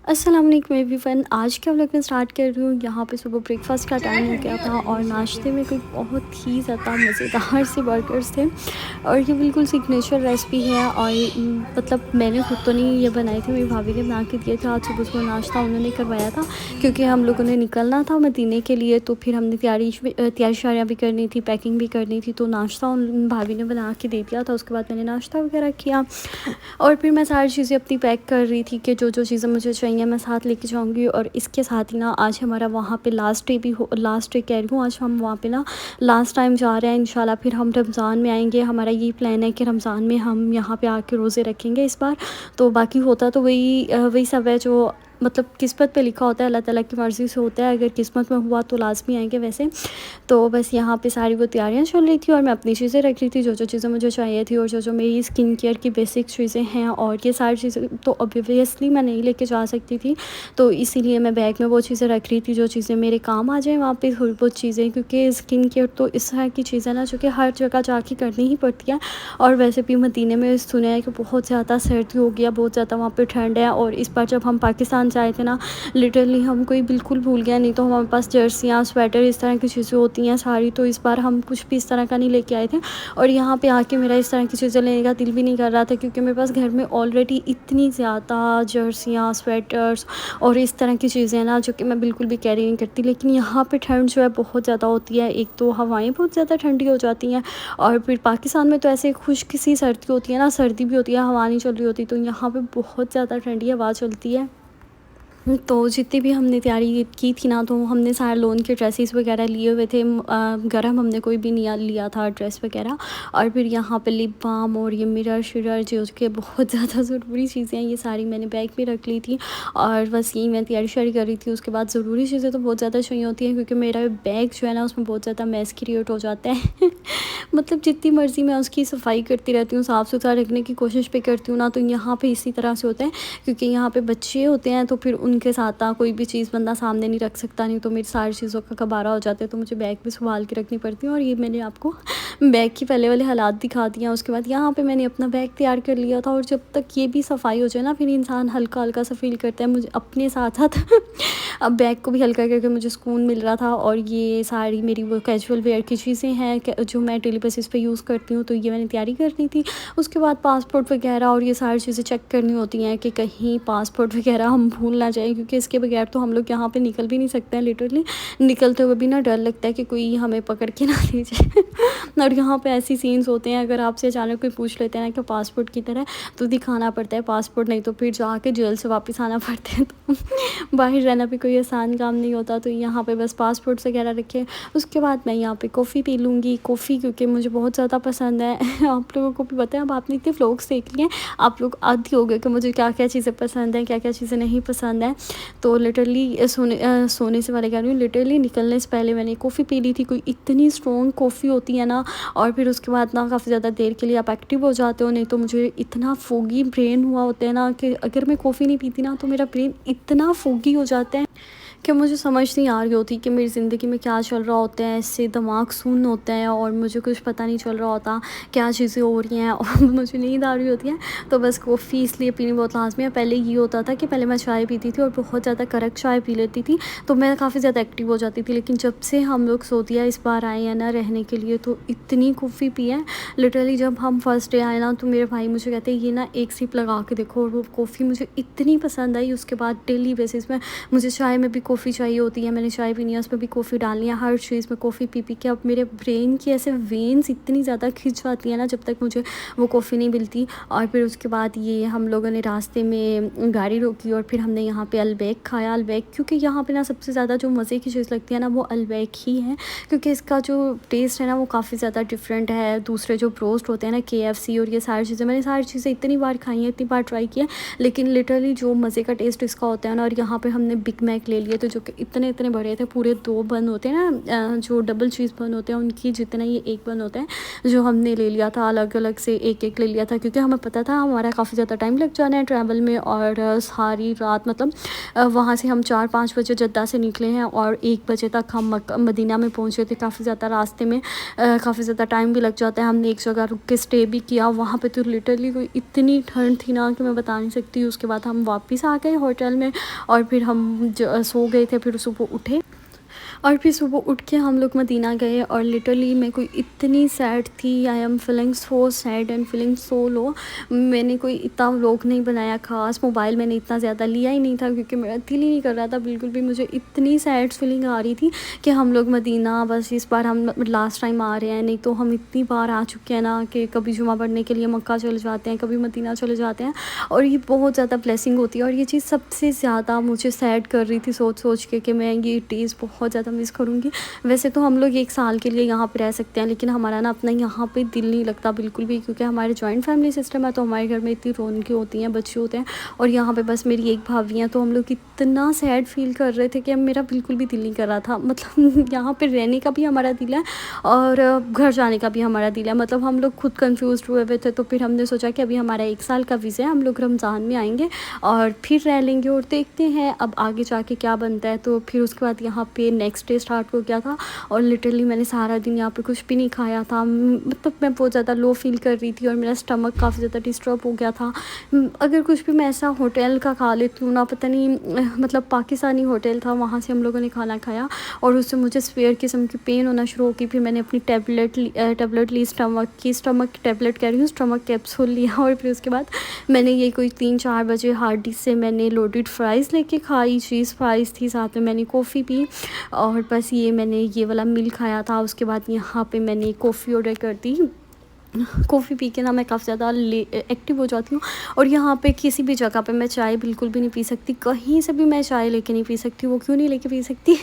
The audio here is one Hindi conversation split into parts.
अस्सलाम वालेकुम एवरीवन। आज का व्लॉग मैं स्टार्ट कर रही हूँ। यहाँ पे सुबह ब्रेकफास्ट का टाइम हो गया था और नाश्ते में कोई बहुत ही ज़्यादा मज़ेदार से बर्गर्स थे और ये बिल्कुल सिग्नेचर रेसिपी है। और मतलब मैंने खुद तो नहीं ये बनाई थी, मेरी भाभी ने बना के दिए थे। आज सुबह सुबह नाश्ता उन्होंने करवाया था क्योंकि हम लोगों ने निकलना था मदीने के लिए, तो फिर हमने तैयारी शारियाँ भी करनी थी, पैकिंग भी करनी थी, तो नाश्ता उन भाभी ने बना के दे दिया था। उसके बाद मैंने नाश्ता वगैरह किया और फिर मैं सारी चीज़ें अपनी पैक कर रही थी कि जो जो चीज़ें मुझे चाहिए मैं साथ लेके जाऊंगी। और इसके साथ ही ना आज हमारा वहाँ पे लास्ट डे भी हो, लास्ट डे कह रही हूँ, आज हम वहाँ पे ना लास्ट टाइम जा रहे हैं इंशाल्लाह। फिर हम रमज़ान में आएंगे, हमारा ये प्लान है कि रमज़ान में हम यहाँ पे आके रोज़े रखेंगे इस बार। तो बाकी होता तो वही सब है जो मतलब किस्मत पे लिखा होता है, अल्लाह ताला की मर्ज़ी से होता है। अगर किस्मत में हुआ तो लाजमी आएंगे वैसे। तो बस यहाँ पे सारी वो तैयारियाँ चल रही थी और मैं अपनी चीज़ें रख रही थी, जो जो चीज़ें मुझे चाहिए थी और जो जो मेरी स्किन केयर की बेसिक चीज़ें हैं। और ये सारी चीज़ें तो ऑब्वियसली मैं नहीं लेके जा सकती थी, तो इसीलिए मैं बैग में वो चीज़ें रख रही थी जो चीज़ें मेरे काम आ जाएँ वहाँ पे, थोड़ी बहुत चीज़ें। क्योंकि स्किन केयर तो इस तरह की चीज़ है ना जो कि हर जगह जाके करनी ही पड़ती है। और वैसे भी मदीने में सुना है कि बहुत ज़्यादा सर्दी हो गया, बहुत ज़्यादा वहाँ पे ठंड है। और इस बार जब हम पाकिस्तान से आए थे ना, लिटरली हम कोई बिल्कुल भूल गया, नहीं तो हमारे पास जर्सियाँ, स्वेटर, इस तरह की चीज़ें होती हैं सारी। तो इस बार हम कुछ भी इस तरह का नहीं लेके आए थे और यहाँ पे आके मेरा इस तरह की चीज़ें लेने का दिल भी नहीं कर रहा था, क्योंकि मेरे पास घर में ऑलरेडी इतनी ज़्यादा जर्सियाँ, स्वेटर्स और इस तरह की चीज़ें हैं ना जो कि मैं बिल्कुल भी कैरी नहीं करती। लेकिन यहाँ पे ठंड जो है बहुत ज़्यादा होती है। एक तो हवाएं बहुत ज़्यादा ठंडी हो जाती हैं और फिर पाकिस्तान में तो ऐसे खुश्क सी सर्दी होती है ना, सर्दी भी होती है, हवा नहीं चल रही होती, तो यहाँ पे बहुत ज़्यादा ठंडी हवा चलती है। तो जितनी भी हमने तैयारी की थी ना, तो हमने सारे लोन के ड्रेसेस वगैरह लिए हुए थे। गरम हमने कोई भी नहीं लिया था ड्रेस वगैरह। और फिर यहाँ पे लिप बाम और ये मिरर शिरर जो उसके बहुत ज़्यादा ज़रूरी चीज़ें हैं, ये सारी मैंने बैग में रख ली थी। और बस यही मैं तैयारी शारी कर रही थी। उसके बाद ज़रूरी चीज़ें तो बहुत ज़्यादा चाहिए होती हैं, क्योंकि मेरा बैग जो है ना उसमें बहुत ज़्यादा मैस क्रिएट हो जाता है मतलब जितनी मर्ज़ी मैं उसकी सफाई करती रहती हूँ, साफ़ सुथरा रखने की कोशिश भी करती हूँ ना, तो यहाँ पे इसी तरह से होता है। क्योंकि यहाँ पे बच्चे होते हैं तो फिर उनके साथ ना कोई भी चीज़ बंदा सामने नहीं रख सकता, नहीं तो मेरी सारी चीज़ों का कबारा हो जाता है। तो मुझे बैग भी संभाल के रखनी पड़ती है। और ये मैंने आपको बैग की पहले वाले हालात दिखा दिए हैं। उसके बाद यहाँ पे मैंने अपना बैग तैयार कर लिया था। और जब तक ये भी सफाई हो जाए ना, फिर इंसान हल्का हल्का सा फील करता है। मुझे अपने साथ साथ अब बैग को भी हल्का करके मुझे सुकून मिल रहा था। और ये सारी मेरी वो कैजुअल वेयर की चीज़ें हैं जो मैं डेली बेसिस पे यूज़ करती हूँ, तो ये मैंने तैयारी करनी थी। उसके बाद पासपोर्ट वगैरह और ये सारी चीज़ें चेक करनी होती हैं कि कहीं पासपोर्ट वगैरह हम भूल ना जाएँ, क्योंकि इसके बगैर तो हम लोग यहाँ पे निकल भी नहीं सकते हैं। लिटरली निकलते हुए भी ना डर लगता है कि कोई हमें पकड़ के ना ले जाए और यहाँ पे ऐसी सीन्स होते हैं, अगर आपसे अचानक कोई पूछ लेते हैं ना कि पासपोर्ट की तरह, तो दिखाना पड़ता है पासपोर्ट, नहीं तो फिर जाके जेल से वापस आना पड़ता है। तो बाहर रहना भी कोई आसान काम नहीं होता। तो यहाँ पे बस पासपोर्ट वगैरह रखे। उसके बाद मैं यहाँ पे कॉफ़ी पी लूँगी, कॉफ़ी क्योंकि मुझे बहुत ज़्यादा पसंद है आप लोगों को भी पता है, अब आपने इतने व्लॉग्स देख लिए, आप लोग आदी हो गए कि मुझे क्या क्या चीज़ें पसंद हैं, क्या क्या चीज़ें नहीं पसंद हैं। तो लिटरली सोने से वाले कह रही हूँ, लिटरली निकलने से पहले मैंने कॉफ़ी पी ली थी। कोई इतनी स्ट्रॉन्ग कॉफ़ी होती है ना, और फिर उसके बाद ना काफ़ी ज़्यादा देर के लिए आप एक्टिव हो जाते हो। नहीं तो मुझे इतना फोगी ब्रेन हुआ होता है ना कि अगर मैं कॉफ़ी नहीं पीती ना, तो मेरा ब्रेन इतना फोगी हो जाता है कि मुझे समझ नहीं आ रही होती कि मेरी ज़िंदगी में क्या चल रहा होता है। इससे दिमाग सुन्न होता है और मुझे कुछ पता नहीं चल रहा होता क्या चीज़ें हो रही हैं और मुझे नींद आ रही होती है। तो बस कॉफ़ी इसलिए पीनी बहुत लाज़मी है। पहले ये होता था कि पहले मैं चाय पीती थी और बहुत ज़्यादा कड़क चाय पी लेती थी, तो मैं काफ़ी ज़्यादा एक्टिव हो जाती थी। लेकिन जब से हम लोग सऊदीया इस बार आए हैं ना रहने के लिए, तो इतनी कॉफ़ी पी है। लिटरली जब हम फर्स्ट डे आए ना, तो मेरे भाई मुझे कहते हैं ये ना एक सिप लगा के देखो, और वो कॉफ़ी मुझे इतनी पसंद आई। उसके बाद डेली बेसिस में मुझे चाय में भी कॉफ़ी चाहिए होती है। मैंने चाय पीनी है, उसमें भी कॉफ़ी डालनी है, हर चीज़ में कॉफ़ी पी पी के अब मेरे ब्रेन की ऐसे वेन्स इतनी ज़्यादा खिंच जाती है ना, जब तक मुझे वो कॉफ़ी नहीं मिलती। और फिर उसके बाद ये हम लोगों ने रास्ते में गाड़ी रोकी और फिर हमने यहाँ पे अलबैक खाया। अलबैक क्योंकि यहाँ पे ना सबसे ज़्यादा जो मज़े की चीज़ लगती है ना, वो अलबैक ही है, क्योंकि इसका जो टेस्ट है ना वो काफ़ी ज़्यादा डिफरेंट है दूसरे जो ब्रोस्ट होते हैं ना, KFC और ये सारी चीज़ें। मैंने सारी चीज़ें इतनी बार ट्राई किया, लेकिन लिटरली जो मज़े का टेस्ट इसका होता है ना। और यहाँ पे हमने बिग मैक ले लिया लिए थे जो कि इतने इतने बड़े थे, पूरे 2 बन होते हैं ना जो डबल चीज़ बन होते हैं उनकी जितना ये एक बन होता है, जो हमने ले लिया था अलग अलग से एक एक ले लिया था, क्योंकि हमें पता था हमारा काफ़ी ज़्यादा टाइम लग जाना है ट्रैवल में। और सारी रात मतलब वहाँ से हम 4-5 बजे जद्दा से निकले हैं और 1 बजे तक हम मदीना में पहुँचे थे। काफ़ी ज़्यादा रास्ते में काफ़ी ज़्यादा टाइम भी लग जाता है। हमने एक जगह रुक के स्टे भी किया, वहाँ पे तो लिटरली कोई इतनी ठंड थी ना कि मैं बता नहीं सकती। उसके बाद हम वापस आ गए होटल में और फिर हम सो गए थे, फिर सुबह उठे और फिर सुबह उठ के हम लोग मदीना गए। और लिटरली मैं कोई इतनी सैड थी, I am feeling so sad and feeling so low. मैंने कोई इतना व्लॉग नहीं बनाया खास, मोबाइल मैंने इतना ज़्यादा लिया ही नहीं था क्योंकि मेरा दिल ही नहीं कर रहा था बिल्कुल भी। मुझे इतनी सैड फीलिंग आ रही थी कि हम लोग मदीना बस इस बार हम लास्ट टाइम आ रहे हैं, नहीं तो हम इतनी बार आ चुके हैं ना कि कभी जुमा पढ़ने के लिए मक्का चले जाते हैं, कभी मदीना चले जाते हैं और ये बहुत ज़्यादा ब्लेसिंग होती है। और ये चीज़ सबसे ज़्यादा मुझे सैड कर रही थी सोच सोच के कि मैं ये डेज़ बहुत ज़्यादा मिस करूँगी। वैसे तो हम लोग 1 साल के लिए यहाँ पे रह सकते हैं, लेकिन हमारा ना अपना यहाँ पे दिल नहीं लगता बिल्कुल भी, क्योंकि हमारे जॉइंट फैमिली सिस्टम है तो हमारे घर में इतनी रौनकें होती हैं, बच्चे होते हैं और यहाँ पे बस मेरी एक भाभी हैं। तो हम लोग इतना सैड फील कर रहे थे कि अब मेरा बिल्कुल भी दिल नहीं कर रहा था। मतलब यहाँ पे रहने का भी हमारा दिल है और घर जाने का भी हमारा दिल है। मतलब हम लोग खुद कन्फ्यूज़ हुए थे। तो फिर हमने सोचा कि अभी हमारा 1 साल का वीज़ा है, हम लोग रमज़ान में आएँगे और फिर रह लेंगे और देखते हैं अब आगे जाके क्या बनता है। तो फिर उसके बाद यहाँ पे नेक्स्ट डे स्टार्ट हो गया था और लिटरली मैंने सारा दिन यहाँ पे कुछ भी नहीं खाया था। मतलब मैं बहुत ज़्यादा लो फील कर रही थी और मेरा स्टमक काफ़ी ज़्यादा डिस्टर्ब हो गया था। अगर कुछ भी मैं ऐसा होटल का खा लेती हूँ ना, पता नहीं मतलब पाकिस्तानी होटल था, वहाँ से हम लोगों ने खाना खाया और उससे मुझे स्वेयर किस्म की पेन होना शुरू हो गई। फिर मैंने अपनी टैबलेट ली, स्टमक टैबलेट कह रही हूँ, स्टमक कैप्सूल लिया और फिर उसके बाद मैंने ये कोई 3-4 बजे हार्ड डिश से मैंने लोडेड फ्राइज़ लेके खाई, चीज़ फ्राइज़ थी, साथ में मैंने कॉफ़ी पी और बस ये मैंने ये वाला मील खाया था। उसके बाद यहाँ पे मैंने कॉफ़ी ऑर्डर कर दी। कॉफ़ी पी के ना मैं काफ़ी ज़्यादा एक्टिव हो जाती हूँ और यहाँ पे किसी भी जगह पे मैं चाय बिल्कुल भी नहीं पी सकती, कहीं से भी मैं चाय लेके नहीं पी सकती। वो क्यों नहीं लेके पी सकती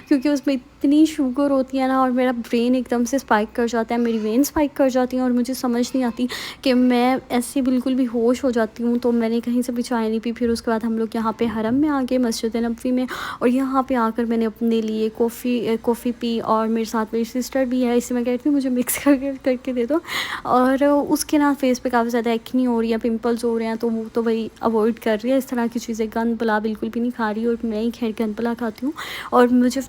क्योंकि उसमें इतनी शुगर होती है ना और मेरा ब्रेन एकदम से स्पाइक कर जाता है, मेरी वेन स्पाइक कर जाती हैं और मुझे समझ नहीं आती कि मैं ऐसे बिल्कुल भी होश हो जाती हूँ। तो मैंने कहीं से भी चाय नहीं पी। फिर उसके बाद हम लोग यहाँ पे हरम में आ गए, मस्जिद नबवी में, और यहाँ पे आकर मैंने अपने लिए कॉफ़ी पी और मेरे साथ मेरी सिस्टर भी है, इसे मैं कहती हूँ मुझे मिक्स करके दे दो। और उसके ना फेस पे काफ़ी ज़्यादा एक्नी हो रही है, पिंपल्स हो रहे हैं, तो वो तो वही अवॉइड कर रही है इस तरह की चीज़ें। गंद भला बिल्कुल भी नहीं खा रही और मैं ही खैर गंद भला खाती हूँ। और मुझे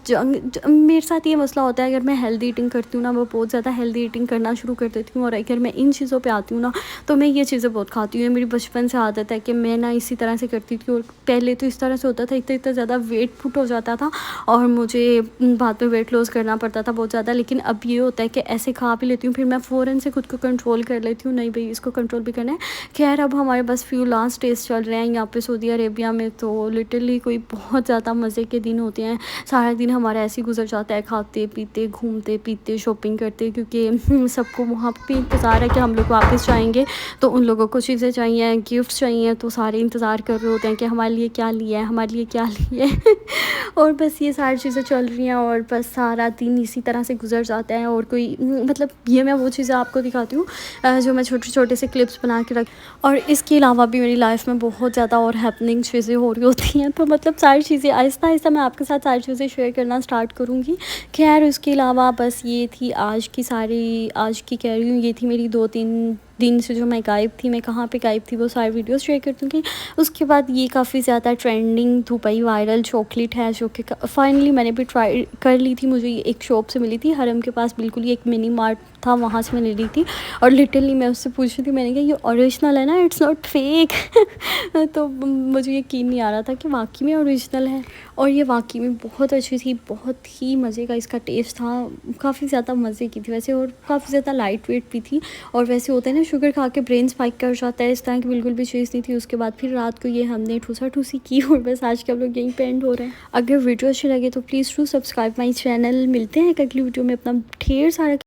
मेरे साथ ये मसला होता है, अगर मैं हेल्दी ईटिंग करती हूँ ना, मैं बहुत ज़्यादा हेल्दी ईटिंग करना शुरू कर देती हूँ और अगर मैं इन चीज़ों पर आती हूँ ना तो मैं ये चीज़ें बहुत खाती हूँ। मेरी बचपन से आदत है कि मैं ना इसी तरह से करती थी और पहले तो इस तरह से होता था, इतना ज़्यादा वेट पुट हो जाता था और मुझे बाद में वेट लॉस करना पड़ता था बहुत ज़्यादा। लेकिन अब ये होता है कि ऐसे खा भी लेती हूँ, फिर मैं फ़ौरन से खुद को कंट्रोल कर लेती हूँ, नहीं भाई इसको कंट्रोल भी करना है। खैर अब हमारे पास फ्यू लास्ट डेज चल रहे हैं यहाँ पे सऊदी अरेबिया में, तो लिटरली कोई बहुत ज़्यादा मज़े के दिन होते हैं। सारा दिन हमारा ऐसे ही गुजर जाता है, खाते पीते घूमते पीते शॉपिंग करते, क्योंकि सबको वहाँ पे इंतज़ार है कि हम लोग वापस जाएंगे तो उन लोगों को चीज़ें चाहिए, गिफ्ट चाहिए, तो सारे इंतज़ार कर रहे होते हैं कि हमारे लिए क्या लिया है, हमारे लिए क्या लिया है और बस ये सारी चीज़ें चल रही हैं और बस सारा दिन इसी तरह से गुजर जाता है। और कोई मतलब ये मैं वो चीज़ें आपको दिखाती हूँ जो मैं छोटे छोटे से क्लिप्स बना के रख, और इसके अलावा भी मेरी लाइफ में बहुत ज़्यादा और हैपनिंग चीज़ें हो रही होती हैं। तो मतलब सारी चीज़ें आहिस्ता आहिस्ता मैं आपके साथ सारी चीज़ें शेयर करना स्टार्ट करूँगी। खैर उसके अलावा बस ये थी आज की कह रही हूँ, ये थी मेरी 2-3 दिन से जो मैं गायब थी, मैं कहाँ पे गायब थी वो सारी वीडियोस शेयर कर दूँगी। उसके बाद ये काफ़ी ज़्यादा ट्रेंडिंग दुबई वायरल चॉकलेट है जो कि फाइनली मैंने भी ट्राई कर ली थी। मुझे ये एक शॉप से मिली थी हरम के पास, बिल्कुल ही एक मिनी मार्ट था, वहाँ से मैंने ली थी और लिटरली मैं उससे पूछ रही थी, मैंने कहा ये ओरिजिनल है ना, इट्स नॉट फेक तो मुझे यकीन नहीं आ रहा था कि वाकई में ओरिजिनल है और ये वाकई में बहुत अच्छी थी, बहुत ही मज़े का इसका टेस्ट था, काफ़ी ज़्यादा मज़े की थी वैसे और काफ़ी ज़्यादा लाइट वेट भी थी। और वैसे होता है ना शुगर खा के ब्रेन स्पाइक कर जाता है, इस तरह की बिल्कुल भी चीज़ नहीं थी। उसके बाद फिर रात को ये हमने ठूसा ठूसी की और बस आज के हम लोग यहीं पे एंड हो रहे हैं। अगर वीडियो अच्छी लगे तो please to subscribe my channel. मिलते हैं अगली वीडियो में, अपना ढेर सारा